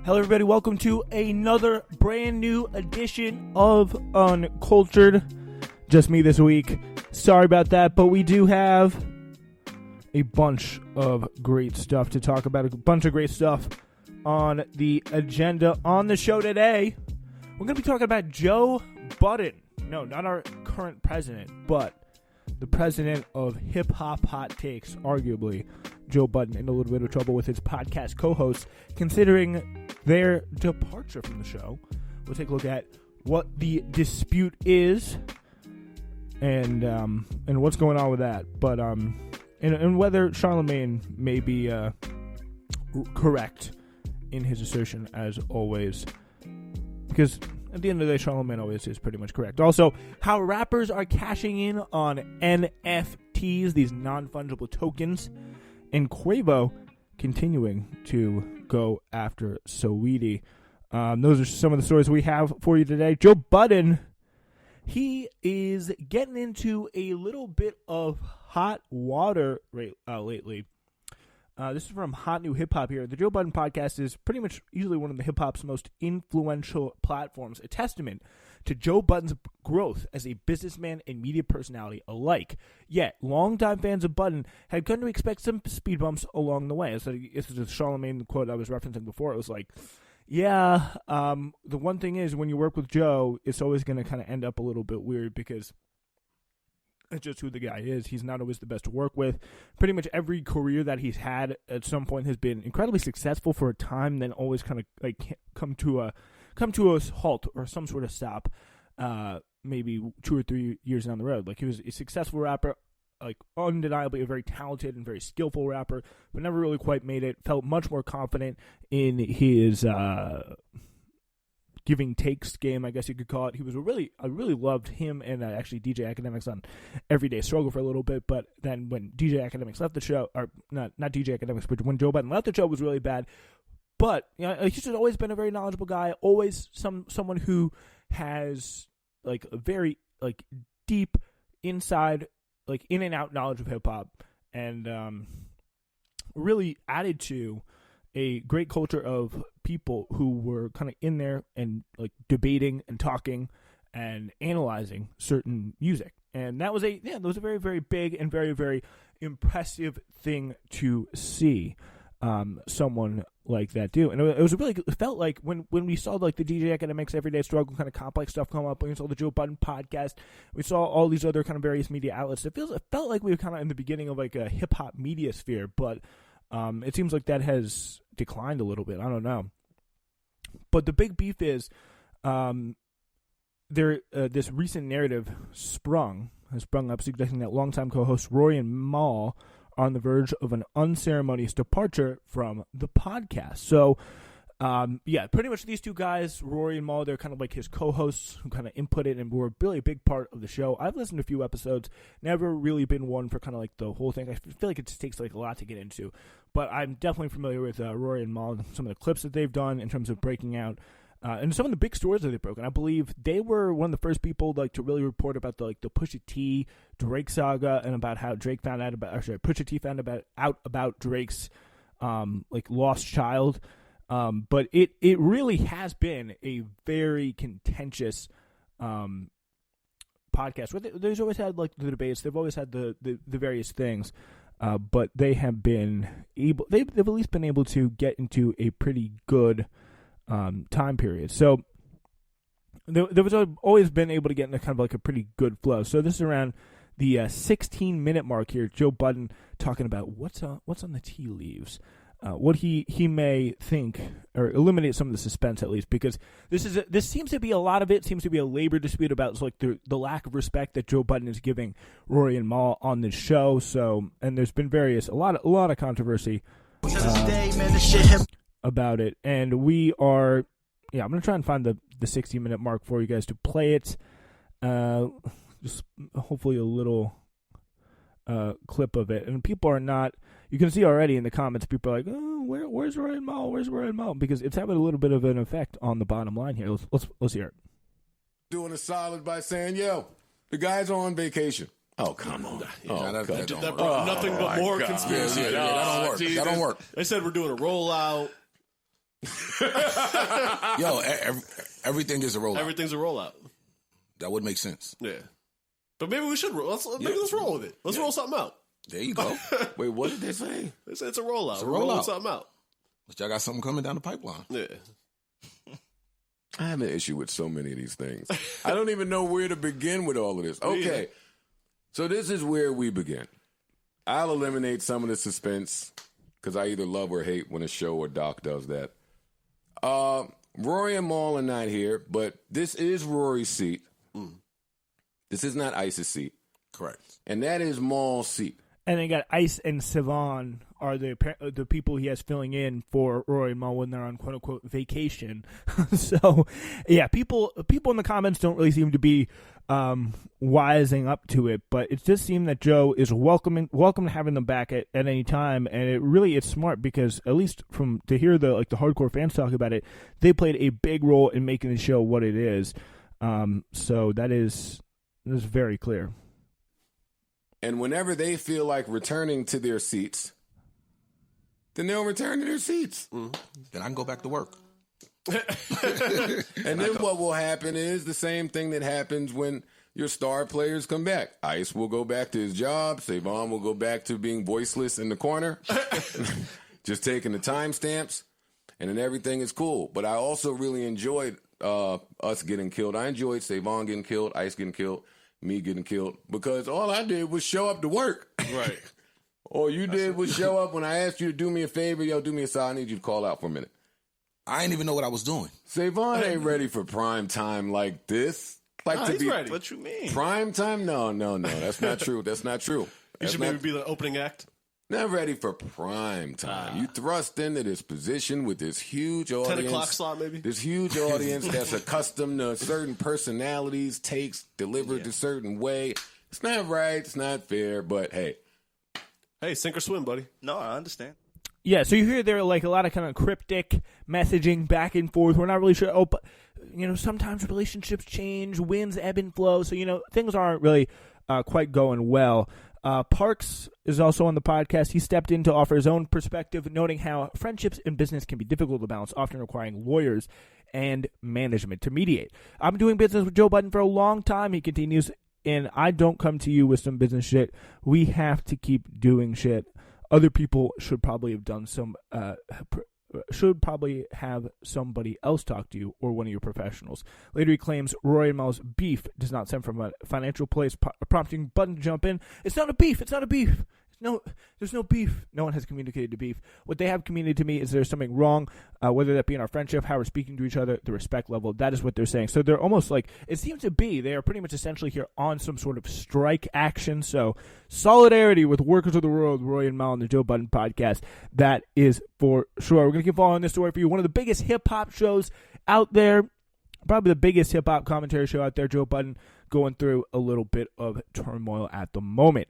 Hello, everybody. Welcome to another brand new edition of Uncultured. Just me this week. Sorry about that, but we do have a bunch of great stuff to talk about. A bunch of great stuff on the agenda on the show today. We're going to be talking about Joe Budden. No, not our current president, but the president of hip-hop hot takes, arguably. Joe Budden in a little bit of trouble with his podcast co-hosts, considering their departure from the show. We'll take a look at what the dispute is and what's going on with that. But and whether Charlemagne may be correct in his assertion, as always, because at the end of the day, Charlemagne always is pretty much correct. Also, how rappers are cashing in on NFTs, these non-fungible tokens, and Quavo continuing to go after Saweetie. Those are some of the stories we have for you today. Joe Budden, he is getting into a little bit of hot water lately. This is from Hot New Hip Hop here. The Joe Budden podcast is pretty much usually one of the hip hop's most influential platforms, a testament to Joe Budden's growth as a businessman and media personality alike. Yet, longtime fans of Budden had come to expect some speed bumps along the way. So this is a Charlemagne quote I was referencing before. It was like, yeah, the one thing is when you work with Joe, it's always going to kind of end up a little bit weird because it's just who the guy is. He's not always the best to work with. Pretty much every career that he's had at some point has been incredibly successful for a time, then always kind of like come to a halt or some sort of stop, maybe 2 or 3 years down the road. Like, he was a successful rapper, like undeniably a very talented and very skillful rapper, but never really quite made it. Felt much more confident in his giving takes game, I guess you could call it. I really loved him and actually DJ Academics on Everyday Struggle for a little bit, but then when DJ Academics left the show, or not DJ Academics, but when Joe Budden left the show, it was really bad. But you know, he's just always been a very knowledgeable guy, always someone who has like a very like deep inside, like in and out knowledge of hip hop, and really added to a great culture of people who were kind of in there and like debating and talking and analyzing certain music. And that was a very, very big and very, very impressive thing to see someone like that do. And it felt like when we saw like the DJ Academics Everyday Struggle kind of complex stuff come up, when we saw the Joe Budden podcast, we saw all these other kind of various media outlets. It felt like we were kind of in the beginning of like a hip hop media sphere, but it seems like that has declined a little bit. I don't know. But the big beef is this recent narrative has sprung up, suggesting that longtime co-hosts Roy and Mal are on the verge of an unceremonious departure from the podcast. So, pretty much these two guys, Rory and Mal, they're kind of like his co-hosts who kind of inputted and were really a big part of the show. I've listened to a few episodes, never really been one for kind of like the whole thing. I feel like it just takes like a lot to get into. But I'm definitely familiar with Rory and Mal, some of the clips that they've done in terms of breaking out, and some of the big stories that they've broken. I believe they were one of the first people like to really report about the Pusha T Drake saga, and about how Pusha T found out about Drake's like lost child. But it really has been a very contentious podcast. Where there's always had like the debates. They've always had the various things. But they have been able. They've at least been able to get into a pretty good time period. So there was always been able to get into kind of like a pretty good flow. So this is around the 16-minute mark here. Joe Budden talking about what's on the tea leaves. What he may think, or eliminate some of the suspense at least, because this seems to be a lot of it seems to be a labor dispute about like the lack of respect that Joe Budden is giving Rory and Mal on this show. So, and there's been a lot of controversy about it, and we are I'm gonna try and find the 60-minute mark for you guys to play it. Just hopefully a little clip of it, and people are not. You can see already in the comments, people are like, "Oh, where's Ryan Mall? Where's Ryan Mall?" Because it's having a little bit of an effect on the bottom line here. Let's hear it. Doing a solid by saying, "Yo, the guy's on vacation." Oh, come on. That brought nothing but more conspiracy. That don't work. They said we're doing a rollout. Yo, everything is a rollout. Everything's a rollout. That would make sense. Yeah. But maybe we should roll. Let's roll with it. Let's roll something out. There you go. Wait, what did they say? It's a rollout. It's a We're rolling rollout. something out. But y'all got something coming down the pipeline. Yeah. I have an issue with so many of these things. I don't even know where to begin with all of this. Okay, so this is where we begin. I'll eliminate some of the suspense because I either love or hate when a show or doc does that. Rory and Maul are not here, but this is Rory's seat. This is not Ice's seat. Correct. And that is Maul's seat. And then you got Ice and Sivan are the people he has filling in for Rory and Maul when they're on quote unquote vacation. So, yeah, people in the comments don't really seem to be wising up to it, but it just seemed that Joe is welcome having them back at any time, and it's smart because at least to hear the hardcore fans talk about it, they played a big role in making the show what it is. So that is very clear. And whenever they feel like returning to their seats, then they'll return to their seats. Then I can go back to work. And then what will happen is the same thing that happens when your star players come back. Ice will go back to his job. Savon will go back to being voiceless in the corner, just taking the timestamps, and then everything is cool. But I also really enjoyed us getting killed. I enjoyed Savon getting killed, Ice getting killed, me getting killed, because all I did was show up to work. Right. All you did was show up when I asked you to do me a favor. Yo, do me a side. I need you to call out for a minute. I didn't even know what I was doing. Savon ain't ready for prime time like this. He's ready. What you mean? Prime time? No. That's not true. That's not true. You should maybe be the opening act. Not ready for prime time. You thrust into this position with this huge audience. 10 o'clock slot, maybe? This huge audience that's accustomed to certain personalities, takes delivered a certain way. It's not right. It's not fair. But hey. Hey, sink or swim, buddy. No, I understand. Yeah, so you hear there a lot of kind of cryptic messaging back and forth. We're not really sure. Oh, but sometimes relationships change, winds ebb and flow. So things aren't really quite going well. Parks is also on the podcast. He stepped in to offer his own perspective, noting how friendships and business can be difficult to balance, often requiring lawyers and management to mediate. I've been doing business with Joe Budden for a long time, he continues, and I don't come to you with some business shit. We have to keep doing shit. Other people should probably have done should probably have somebody else talk to you or one of your professionals. Later he claims Rory and Maul's beef does not stem from a financial place, prompting Budden to jump in. It's not a beef. No, there's no beef. No one has communicated to beef. What they have communicated to me is there's something wrong, whether that be in our friendship, how we're speaking to each other, the respect level. That is what they're saying. So they're almost it seems to be, they are pretty much essentially here on some sort of strike action. So solidarity with workers of the world, Roy and Mal on the Joe Budden podcast. That is for sure. We're going to keep following this story for you. One of the biggest hip-hop shows out there, probably the biggest hip-hop commentary show out there, Joe Budden going through a little bit of turmoil at the moment.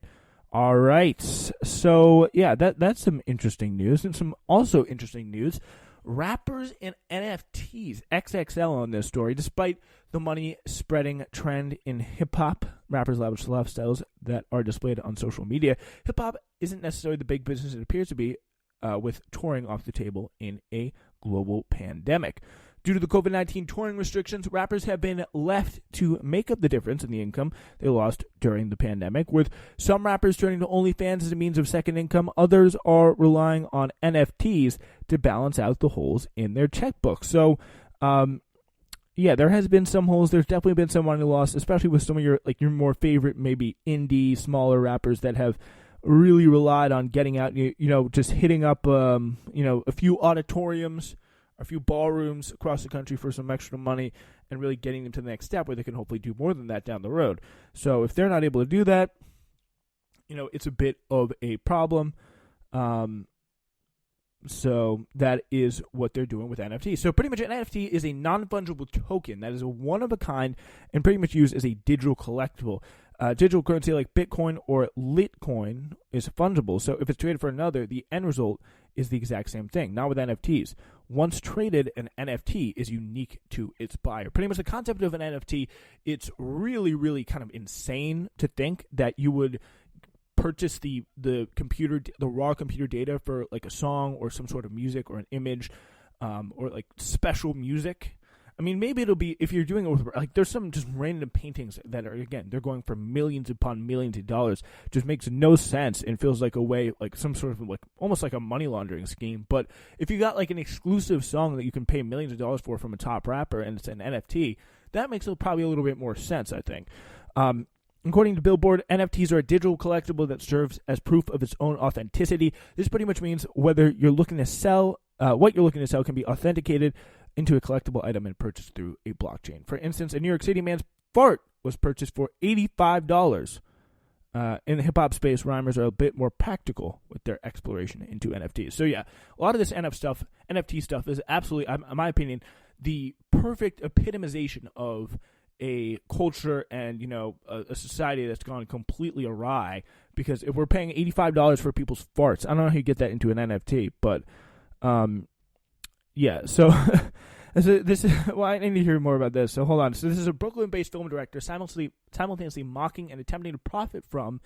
All right, so yeah, that's some interesting news, and some also interesting news. Rappers and NFTs, XXL on this story. Despite the money-spreading trend in hip-hop, rappers' lavish lifestyles that are displayed on social media, hip-hop isn't necessarily the big business it appears to be, with touring off the table in a global pandemic. Due to the COVID-19 touring restrictions, rappers have been left to make up the difference in the income they lost during the pandemic, with some rappers turning to OnlyFans as a means of second income. Others are relying on NFTs to balance out the holes in their checkbook. So, yeah, there has been some holes. There's definitely been some money lost, especially with some of your more favorite, maybe indie, smaller rappers that have really relied on getting out, just hitting up, a few auditoriums, a few ballrooms across the country for some extra money and really getting them to the next step where they can hopefully do more than that down the road. So if they're not able to do that, it's a bit of a problem. So that is what they're doing with NFTs. So pretty much an NFT is a non-fungible token that is a one-of-a-kind and pretty much used as a digital collectible. Digital currency like Bitcoin or Litecoin is fungible. So if it's traded for another, the end result is the exact same thing. Not with NFTs. Once traded, an NFT is unique to its buyer. Pretty much the concept of an NFT, it's really, really kind of insane to think that you would purchase the raw computer data for like a song or some sort of music or an image or like special music. I mean, maybe it'll be, if you're doing it with, like, there's some just random paintings that are, again, they're going for millions upon millions of dollars. Just makes no sense and feels like a way, like some sort of, like, almost like a money laundering scheme. But if you got, like, an exclusive song that you can pay millions of dollars for from a top rapper and it's an NFT, that makes it probably a little bit more sense, I think. According to Billboard, NFTs are a digital collectible that serves as proof of its own authenticity. This pretty much means whether you're looking to sell, what you're looking to sell can be authenticated into a collectible item and purchased through a blockchain. For instance, a New York City man's fart was purchased for $85. In the hip-hop space, rhymers are a bit more practical with their exploration into NFTs. So yeah, a lot of this NFT stuff is absolutely, in my opinion, the perfect epitomization of a culture and, you know, a society that's gone completely awry. Because if we're paying $85 for people's farts, I don't know how you get that into an NFT, but yeah, so this is, well, I need to hear more about this, so hold on. So this is a Brooklyn-based film director simultaneously mocking and attempting to profit from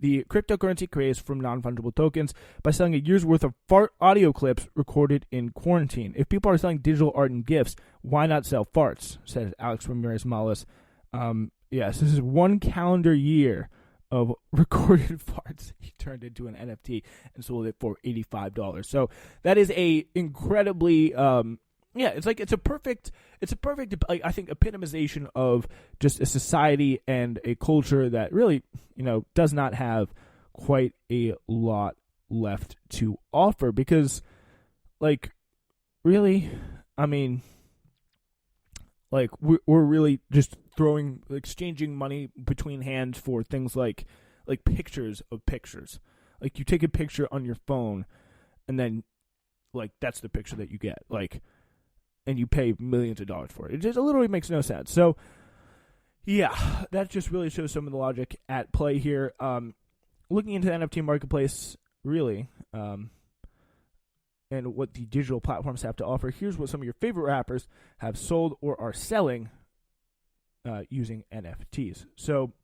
the cryptocurrency craze from non-fungible tokens by selling a year's worth of fart audio clips recorded in quarantine. If people are selling digital art and gifts, why not sell farts, says Alex Ramirez-Malas. Yes, this is 1 calendar year of recorded farts he turned into an NFT and sold it for $85. So that is a incredibly it's a perfect I think epitomization of just a society and a culture that really, you know, does not have quite a lot left to offer, because, like, really, I mean, like, we're really just exchanging money between hands for things like pictures of pictures. Like, you take a picture on your phone, and then, like, that's the picture that you get. Like, and you pay millions of dollars for it. It just literally makes no sense. So, yeah, that just really shows some of the logic at play here. Looking into the NFT marketplace, really, and what the digital platforms have to offer, here's what some of your favorite rappers have sold or are selling using NFTs. So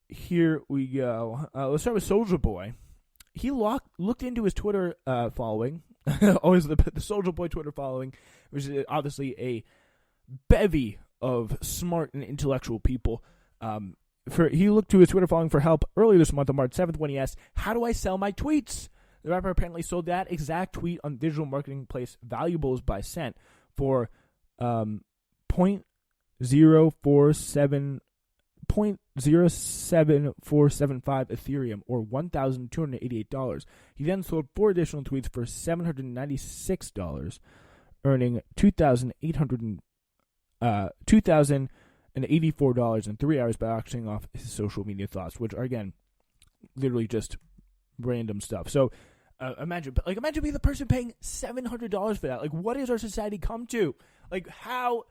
here we go. Let's start with Soulja Boy. He looked into his Twitter following, always the Soulja Boy Twitter following, which is obviously a bevy of smart and intellectual people. He looked to his Twitter following for help earlier this month on March 7th when he asked, "How do I sell my tweets?" The rapper apparently sold that exact tweet on digital marketplace Valuables by Cent for $0.07475 Ethereum, or $1,288. He then sold 4 additional tweets for $796, earning $2,084 in 3 hours by auctioning off his social media thoughts, which are, again, literally just random stuff. So imagine being the person paying $700 for that. Like, what does our society come to? Like, how?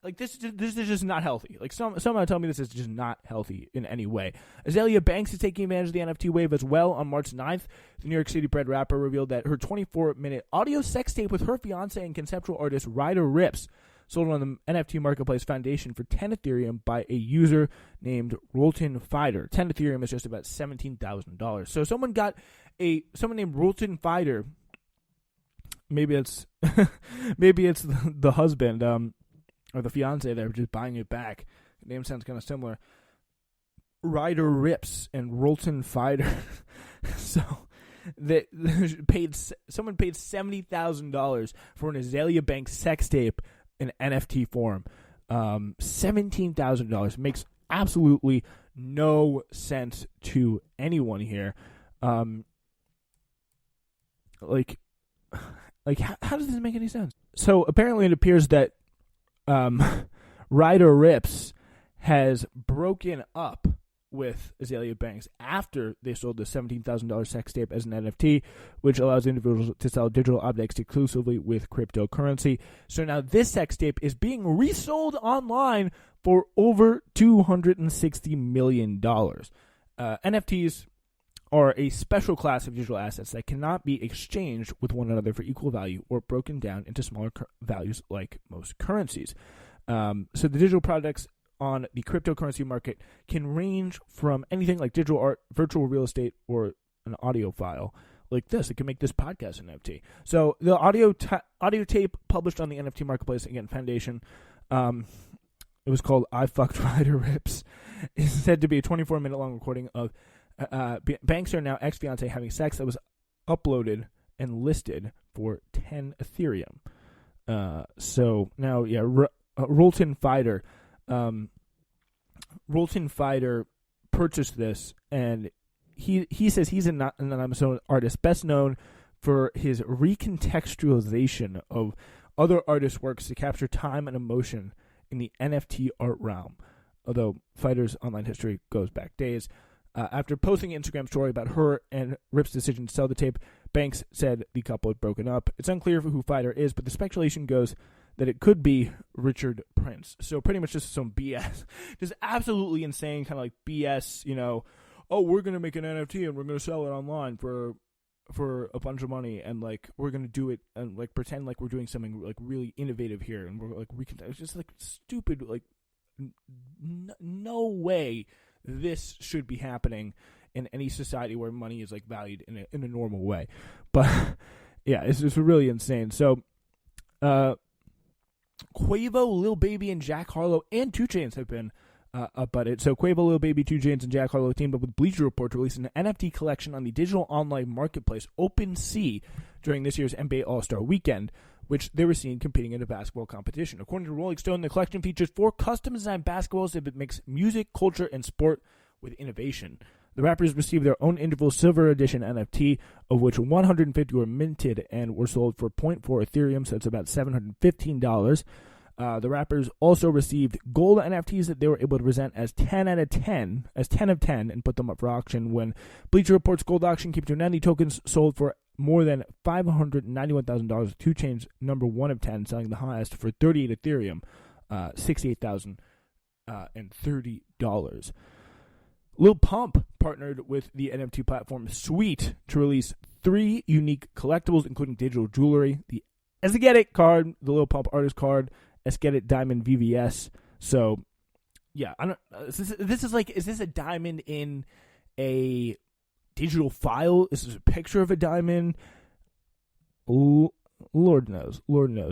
Like, this is just not healthy. Like, someone tell me this is just not healthy in any way. Azalea Banks is taking advantage of the NFT wave as well. On March 9th, the New York City-bred rapper revealed that her 24-minute audio sex tape with her fiancé and conceptual artist Ryder Rips sold on the NFT Marketplace Foundation for 10 Ethereum by a user named Rolton Fider. 10 Ethereum is just about $17,000. So someone named Rolton Fider, maybe it's the husband, or the fiance there, just buying it back. The name sounds kind of similar. Ryder Rips and Rolton Fider. So someone paid $70,000 for an Azalea Banks sex tape in NFT form. $17,000 makes absolutely no sense to anyone here. Like how does this make any sense? So apparently it appears that Ryder Rips has broken up with Azalea Banks after they sold the $17,000 sex tape as an NFT, which allows individuals to sell digital objects exclusively with cryptocurrency. So now this sex tape is being resold online for over $260 million. NFTs are a special class of digital assets that cannot be exchanged with one another for equal value or broken down into smaller values like most currencies. So the digital products on the cryptocurrency market can range from anything like digital art, virtual real estate, or an audio file, like this. It can make this podcast an NFT. So the audio tape published on the NFT marketplace, again, Foundation, it was called I Fucked Ryder Rips, is said to be a 24-minute long recording of Banks are now ex-fiance having sex that was uploaded and listed for 10 Ethereum. So now, yeah, Rolton Fighter purchased this, and he says he's an anonymous artist, best known for his recontextualization of other artists' works to capture time and emotion in the NFT art realm. Although Fighter's online history goes back days. After posting an Instagram story about her and Rip's decision to sell the tape, Banks said the couple had broken up. It's unclear who Fighter is, but the speculation goes that it could be Richard Prince. So pretty much just some BS. Just absolutely insane kind of like BS, oh, we're going to make an NFT and we're going to sell it online for a bunch of money, and like we're going to do it and like pretend like we're doing something like really innovative here, and we're like it's just like stupid, like no way this should be happening in any society where money is like valued in a normal way. But yeah, it's just really insane. So Quavo, Lil Baby, and Jack Harlow and 2 Chainz have been about it. So Quavo, Lil Baby, 2 Chainz, and Jack Harlow teamed up with Bleacher Report to release an NFT collection on the digital online marketplace OpenSea during this year's NBA All-Star Weekend, which they were seen competing in a basketball competition. According to Rolling Stone, the collection features 4 custom-designed basketballs that mix music, culture, and sport with innovation. The rappers received their own individual Silver Edition NFT, of which 150 were minted and were sold for 0.4 Ethereum, so it's about $715. The rappers also received gold NFTs that they were able to present as 10 of 10, and put them up for auction. When Bleacher Report's gold auction came to an end, the tokens sold for more than $591,000, with 2 Chainz number 1 of 10 selling the highest for 38 Ethereum, $68,030. Lil Pump partnered with the NFT platform Sweet to release 3 unique collectibles, including digital jewelry, the Esget card, the Lil Pump artist card, Esget Diamond VVS. So, yeah, I don't. Is this a diamond in a digital file? Is this a picture of a diamond? Lord knows.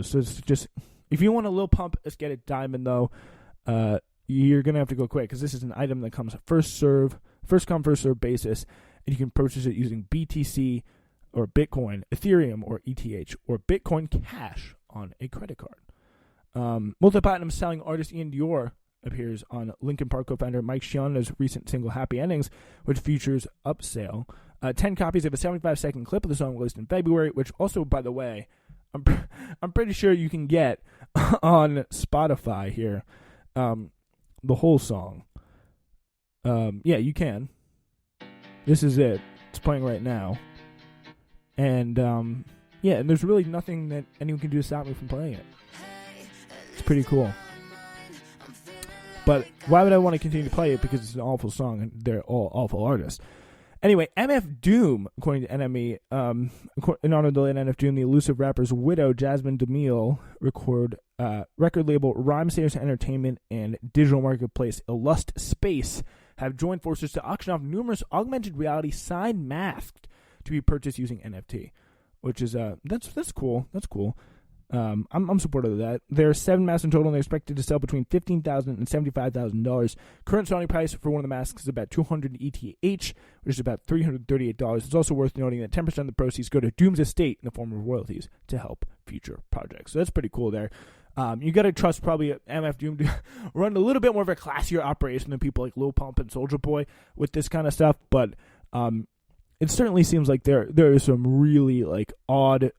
So it's just, if you want a Lil Pump Esget Diamond though, you're gonna have to go quick, because this is an item that comes first come first serve basis, and you can purchase it using BTC or Bitcoin, Ethereum or ETH, or Bitcoin Cash on a credit card. Multi-platinum selling artist Ian Dior appears on Linkin Park co-founder Mike Shinoda's recent single Happy Endings, which features Upsale. 10 copies of a 75-second clip of the song released in February, which also, by the way, I'm pretty sure you can get on Spotify here. The whole song. Yeah, you can. This is it. It's playing right now. And, yeah, and there's really nothing that anyone can do to stop me from playing it. It's pretty cool. But why would I want to continue to play it? Because it's an awful song, and they're all awful artists. Anyway, MF Doom, according to NME, in honor of the late MF Doom, the elusive rapper's widow, Jasmine DeMille, record label Rhymesayers Entertainment and digital marketplace Illust Space have joined forces to auction off numerous augmented reality signed masks to be purchased using NFT, which is that's cool. That's cool. I'm supportive of that. There are 7 masks in total, and they're expected to sell between $15,000 and $75,000. Current selling price for one of the masks is about $200 ETH, which is about $338. It's also worth noting that 10% of the proceeds go to Doom's estate in the form of royalties to help future projects. So that's pretty cool there. You got to trust probably MF Doom to run a little bit more of a classier operation than people like Lil Pump and Soulja Boy with this kind of stuff, but it certainly seems like there is some really like odd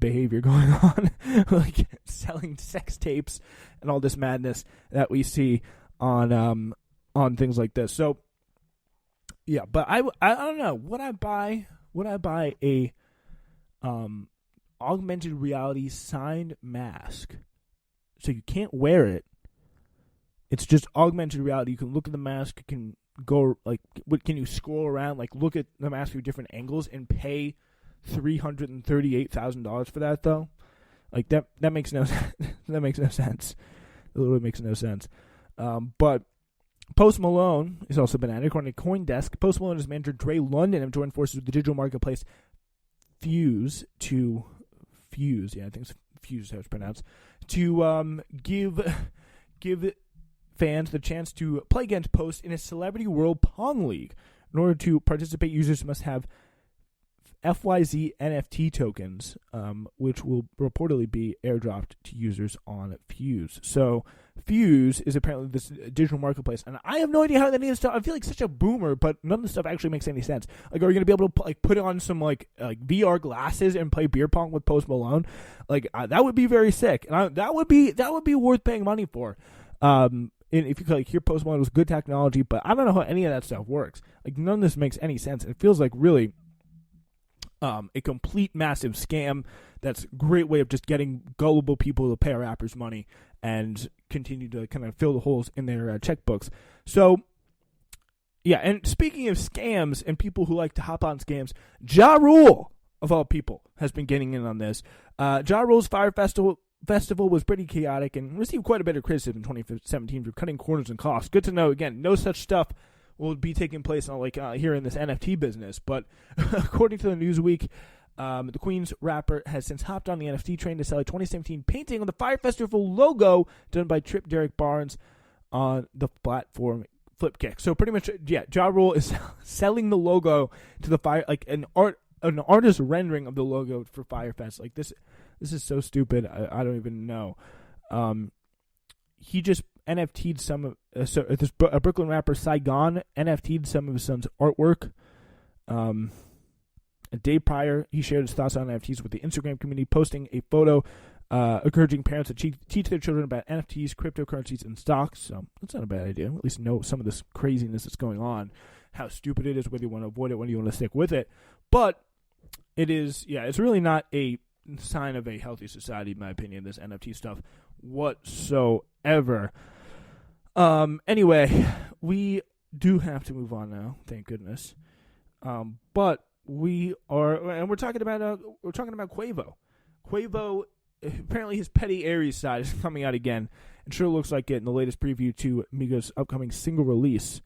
behavior going on, like selling sex tapes and all this madness that we see on things like this. So yeah, but I don't know. Would I buy a augmented reality signed mask? So you can't wear it. It's just augmented reality. You can look at the mask. You can go like, can you scroll around, like look at the mask from different angles and pay $338,000 for that though? Like that makes no that makes no sense. It literally makes no sense. But Post Malone has also been at it. According to CoinDesk, Post Malone and his manager Dre London have joined forces with the digital marketplace Fuse to Fuse. Yeah, I think it's Fuse how it's pronounced. To give fans the chance to play against Post in a Celebrity World Pong League. In order to participate, users must have FYZ NFT tokens, which will reportedly be airdropped to users on Fuse. So Fuse is apparently this digital marketplace, and I have no idea how any of this stuff. I feel like such a boomer, but none of this stuff actually makes any sense. Like, are you gonna be able to put on some like VR glasses and play beer pong with Post Malone? Like that would be very sick, and that would be worth paying money for. And if you could hear Post Malone was good technology, but I don't know how any of that stuff works. Like none of this makes any sense. It feels like really a complete massive scam. That's a great way of just getting gullible people to pay rappers money and continue to kind of fill the holes in their checkbooks. So, yeah, and speaking of scams and people who like to hop on scams, Ja Rule, of all people, has been getting in on this. Ja Rule's Fire Festival was pretty chaotic and received quite a bit of criticism in 2017 for cutting corners and costs. Good to know, again, no such stuff will be taking place here in this NFT business. But according to the Newsweek, the Queens rapper has since hopped on the NFT train to sell a 2017 painting of the Fire Festival logo done by Trip Derek Barnes on the platform Flipkick. So pretty much, yeah, Ja Rule is selling the logo to the Fire, like an artist rendering of the logo for Firefest. Like this is so stupid. I don't even know. He just NFT'd some of a Brooklyn rapper Saigon NFT'd some of his son's artwork. A day prior, he shared his thoughts on NFTs with the Instagram community, posting a photo encouraging parents to teach their children about NFTs, cryptocurrencies, and stocks. So that's not a bad idea. At least know some of this craziness that's going on, how stupid it is, whether you want to avoid it, whether you want to stick with it. But it is, yeah, it's really not a sign of a healthy society, in my opinion, this NFT stuff whatsoever. Anyway, we do have to move on now, thank goodness. But we're talking about Quavo. Quavo, apparently his Petty Aries side is coming out again. It sure looks like it in the latest preview to Migos' upcoming single release,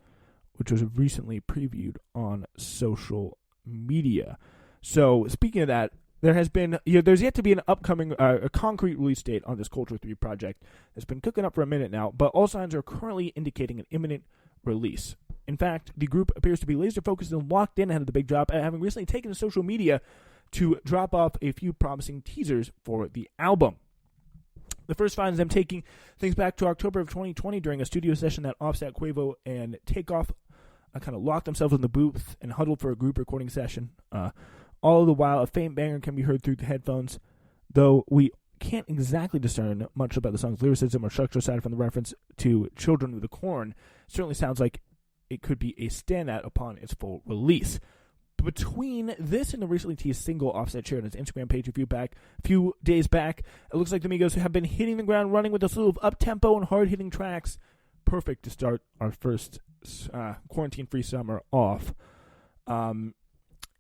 which was recently previewed on social media. So speaking of that, there's yet to be an upcoming, a concrete release date on this Culture 3 project. It's been cooking up for a minute now, but all signs are currently indicating an imminent release. In fact, the group appears to be laser focused and locked in ahead of the big drop, having recently taken to social media to drop off a few promising teasers for the album. The first finds them taking things back to October of 2020 during a studio session that Offset, Quavo, and Takeoff kind of locked themselves in the booth and huddled for a group recording session. All the while, a faint banger can be heard through the headphones, though we can't exactly discern much about the song's lyricism or structure aside from the reference to Children of the Corn. It certainly sounds like it could be a standout upon its full release. Between this and the recently teased single Offset shared on his Instagram page a few days back, it looks like the Migos have been hitting the ground running with a slew of up-tempo and hard-hitting tracks. Perfect to start our first quarantine-free summer off.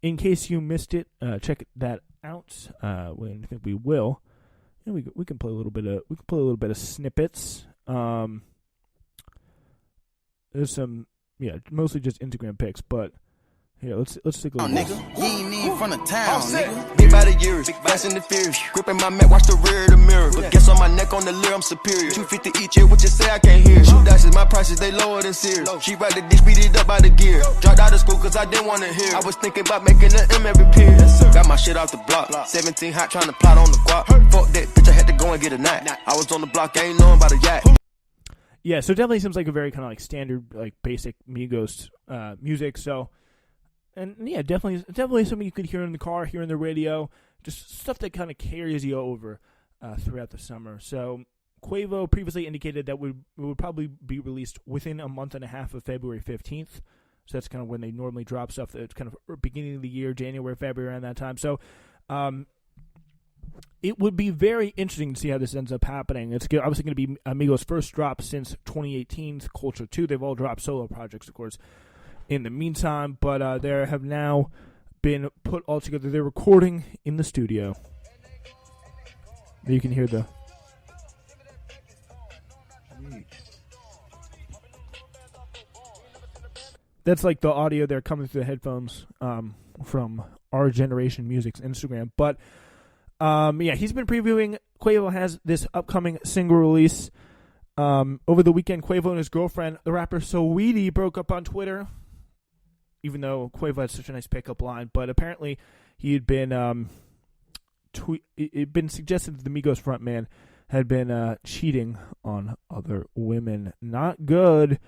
In case you missed it, check that out. I think we will. We can play a little bit of snippets. There's some, mostly just Instagram pics, but here, let's take a look. Nigga, you ain't even from the town, nigga. Big by the years, fast and the furious. Gripping my mat, watch the rear of the mirror. But guess on my neck on the leer, I'm superior. 250 each year, what you say I can't hear. Shoot dashes, my prices, they lower than Sears. She ride the dick, speed it up by the gear. Dropped out of school cause I didn't want to hear. I was thinking about making an M every period. Got my shit off the block. 17 hot, trying to plot on the guap. Fuck that bitch, I had to go and get a knot. I was on the block, I ain't knowing about a yacht. Yeah, so it definitely seems like a very kind of like standard, like basic Migos music. So, and yeah, definitely something you could hear in the car, hear in the radio, just stuff that kind of carries you over throughout the summer. So, Quavo previously indicated that it would probably be released within a month and a half of February 15th. So that's kind of when they normally drop stuff. It's kind of beginning of the year, January, February, around that time. So, it would be very interesting to see how this ends up happening. It's obviously going to be Amigos' first drop since 2018's Culture 2. They've all dropped solo projects, of course, in the meantime, but they have now been put all together. They're recording in the studio. You can hear the... That's like the audio there coming through the headphones from Our Generation Music's Instagram. But yeah, he's been previewing. Quavo has this upcoming single release. Over the weekend, Quavo and his girlfriend, the rapper Saweetie, broke up on Twitter, even though Quavo had such a nice pickup line. But apparently he had been it'd been suggested that the Migos frontman had been cheating on other women. Not good.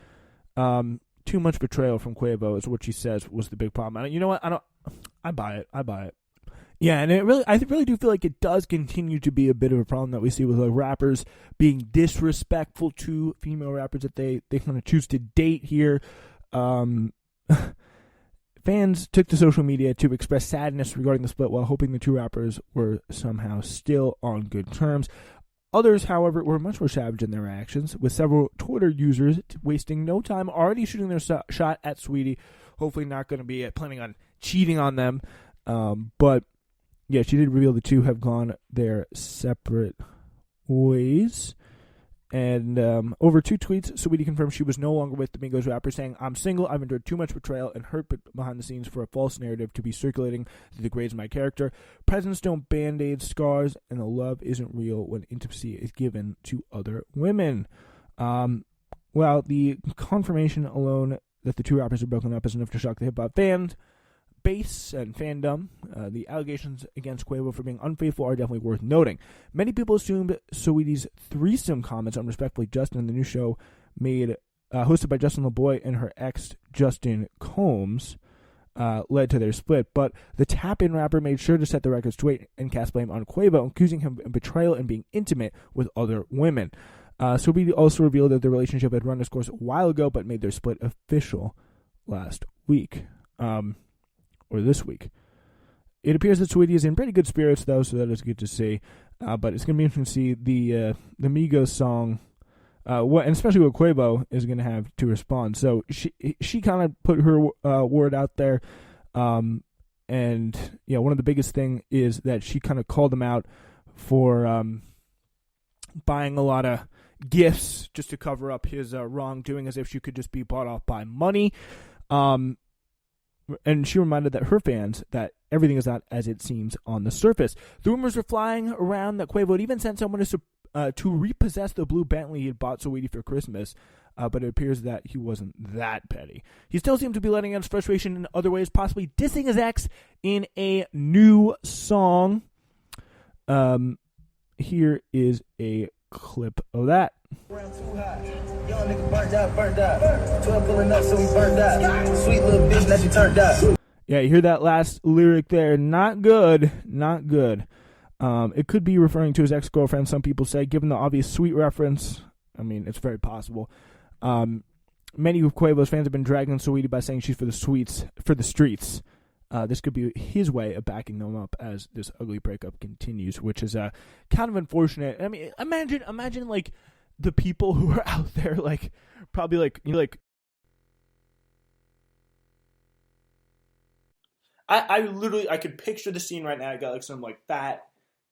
Too much betrayal from Quavo is what she says was the big problem. You know what? I buy it. Yeah, and I really do feel like it does continue to be a bit of a problem that we see with like rappers being disrespectful to female rappers that they kind of choose to date here. Fans took to social media to express sadness regarding the split while hoping the two rappers were somehow still on good terms. Others, however, were much more savage in their actions, with several Twitter users wasting no time already shooting their shot at Saweetie, hopefully not going to be planning on cheating on them. But yeah, she did reveal the two have gone their separate ways. And over 2 tweets, Saweetie confirmed she was no longer with the Migos rapper, saying, "I'm single, I've endured too much betrayal and hurt behind the scenes for a false narrative to be circulating that degrades my character. Presents don't band-aid scars, and the love isn't real when intimacy is given to other women." Well, the confirmation alone that the two rappers are broken up is enough to shock the hip-hop fans. Base and fandom, the allegations against Quavo for being unfaithful are definitely worth noting. Many people assumed Saweetie's threesome comments on Respectfully Justin, the new show made hosted by Justin LeBoy and her ex Justin Combs, led to their split. But the tap-in rapper made sure to set the record straight and cast blame on Quavo, accusing him of betrayal and being intimate with other women. Saweetie also revealed that the relationship had run its course a while ago, but made their split official last week. Or this week. It appears that Saweetie is in pretty good spirits, though, so that is good to see. But it's going to be interesting to see the Migos song, and especially what Quavo is going to have to respond. So she kind of put her word out there, and yeah, one of the biggest thing is that she kind of called him out for buying a lot of gifts just to cover up his wrongdoing, as if she could just be bought off by money. And she reminded her fans that everything is not as it seems on the surface. The rumors were flying around that Quavo had even sent someone to repossess the blue Bentley he had bought Saweetie for Christmas, but it appears that he wasn't that petty. He still seemed to be letting out his frustration in other ways, possibly dissing his ex in a new song. Here is a clip of that. Young nigga burnt out. 12 pulling up, so we burnt out. Sweet little bitch, now she turned out. Yeah, you hear that last lyric there. Not good. Not good. It could be referring to his ex-girlfriend, some people say, given the obvious sweet reference. I mean, it's very possible. Many of Quavo's fans have been dragging Saweetie by saying she's for the streets. This could be his way of backing them up as this ugly breakup continues, which is kind of unfortunate. I mean, imagine like the people who are out there, like probably like I literally I could picture the scene right now. I got like some like fat,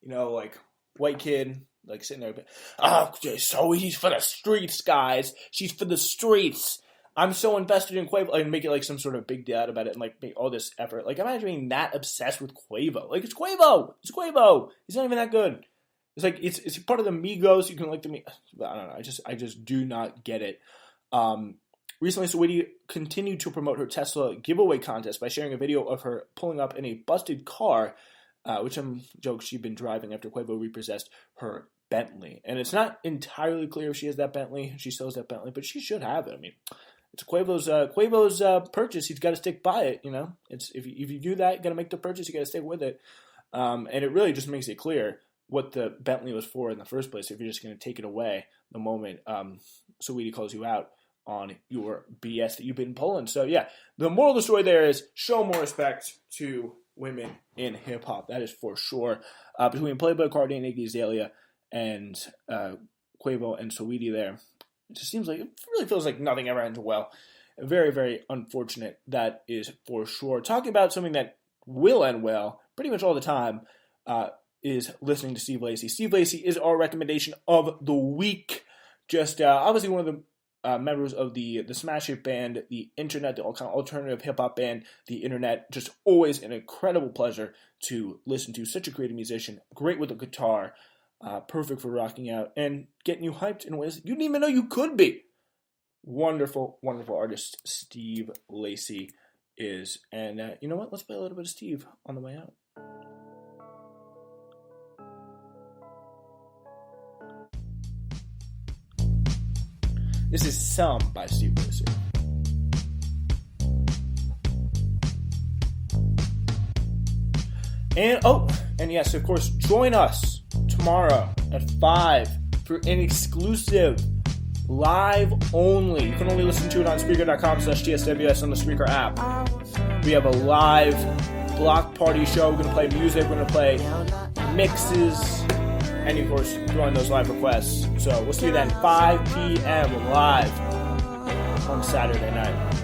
like white kid like sitting there. Oh, so he's for the streets, guys. She's for the streets. I'm so invested in Quavo, and make it like some sort of big deal about it, and like make all this effort. Like imagine being that obsessed with Quavo. Like it's Quavo. He's not even that good. It's like it's part of the Migos. You can like the I don't know. I just do not get it. Recently, Saweetie continued to promote her Tesla giveaway contest by sharing a video of her pulling up in a busted car, which I'm joke she'd been driving after Quavo repossessed her Bentley. And it's not entirely clear if she has that Bentley. She still has that Bentley, but she should have it. I mean, it's Quavo's purchase. He's got to stick by it. It's if you do that, you got to make the purchase. You got to stick with it. And it really just makes it clear what the Bentley was for in the first place. If you're just going to take it away the moment Saweetie calls you out on your BS that you've been pulling. So yeah, the moral of the story there is show more respect to women in hip hop. That is for sure. Between Playboy Cardi and Iggy Azalea and Quavo and Saweetie there, it just seems like it really feels like nothing ever ends well. Very, very unfortunate. That is for sure. Talking about something that will end well pretty much all the time is listening to Steve Lacy. Steve Lacy is our recommendation of the week. Just obviously one of the members of the Smash Hit band, the Internet, the kind of alternative hip-hop band, the Internet. Just always an incredible pleasure to listen to. Such a great musician, great with the guitar, perfect for rocking out and getting you hyped in ways that you didn't even know you could be. Wonderful, wonderful artist Steve Lacy is. And you know what? Let's play a little bit of Steve on the way out. This is Some by Steve Lacy. And yes, of course, join us tomorrow at 5 for an exclusive live only. You can only listen to it on Spreaker.com/TSWS on the Spreaker app. We have a live block party show. We're going to play music. We're going to play mixes. And, of course, throwing those live requests. So we'll see you then, 5 p.m. live on Saturday night.